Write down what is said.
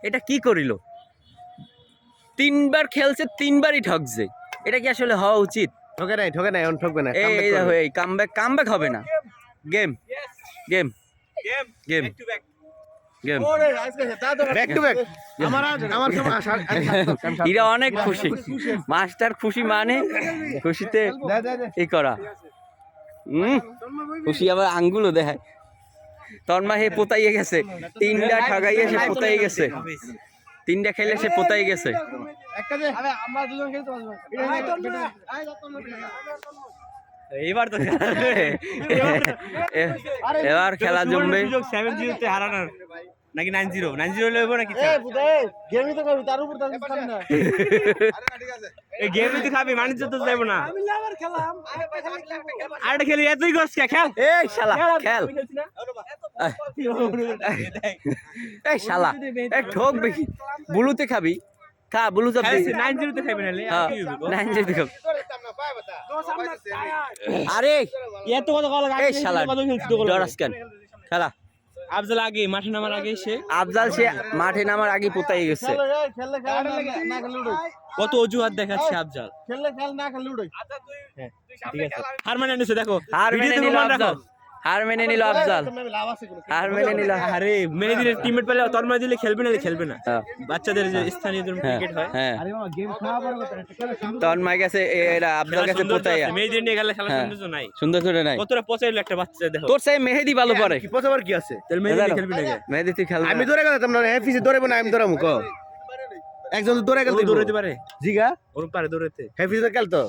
এটা কি করিল? 3 বার খেলছে, 3 বারই ঠকছে। এটা কি আসলে হওয়া উচিত? ঠকে নাই এখন ঠকবে না। এই দেখো, এই কামব্যাক হবে না। Game game game game back to back. আমার এরা অনেক খুশি, মাস্টার খুশি মানে খুশিতে ই করা। খুশি আবার আঙ্গুলও দেখায়। তন্ময় হে পোতাইয়ে গেছে, 3টা ঠগাইয়ে সে পোতাই গেছে, 3টা খেলে সে পোতাই গেছে। এবার তো এবার খেলা জমবে। 7-0 তে হারানোর নাকি 9-0 লইব নাকি? গেমই তো করবি, তার উপর তার সামনে না। এই গেমই তো খাবি, বাণিজ্য তো যাইব না। আরেকটা খেলি, এতই গছ খেল। এই শালা খেল, এই শালা এই ঠক বেশি। বুলুতে খাবি, খা বুলু চাপ দে। 9-0 তে খাবি নালে হ্যাঁ, 9 খাবি। আরে এত কত কল লাগে, এই শালা ডরাস কেন? খেলা আফজাল আগে মাঠে নামার আগে সে আফজাল সে মাঠে নামার আগে পোতাই গেছে। খেললে খেল না খেলে উড়াই। কত অজুহাত দেখাচ্ছে আফজাল। খেললে খেল না খেলে উড়াই। ঠিক আছে, হার মানে নিছে দেখো, হার মেনে ভিডিওতে নিল প্রমাণ রাখো। আফজাল, হার মেনে নিল আফজাল, লাভ আছে কোনো। হার মেনে নিল। আরে মেহেদির টিমমেট পেলে তন্ময় দিলে খেলবে নালে খেলবে না। হ্যাঁ, বাচ্চাদের যে স্থানীয় ক্রিকেট হয়, হ্যাঁ আরে মামা গেম খাওয়া বড় কথা না, খেলা সুন্দর। তন্ময় গেছে, এরা আফজাল গেছে পোতাইয়া। মেহেদির নিয়ে গেলে খেলা হ্যাঁ, সুন্দর নাই। সুন্দর করে নাই। কতটা পচাইলো একটা বাচ্চা দেখো। তোর সেই মেহেদি ভালো পড়ে। কি পছাবার কি আছে? তাহলে মেহেদি নিয়ে খেলবি নাকি? মেহেদি তুই খেল। আমি ধরে গেলাম না, এফিসি ধরেব না, আমি ধরামু ক। একজন তো ধরে গেল, ও দৌড়াইতে পারে, জিগা ওর পারে দৌড়াইতে। এফিসি তো খেল তো।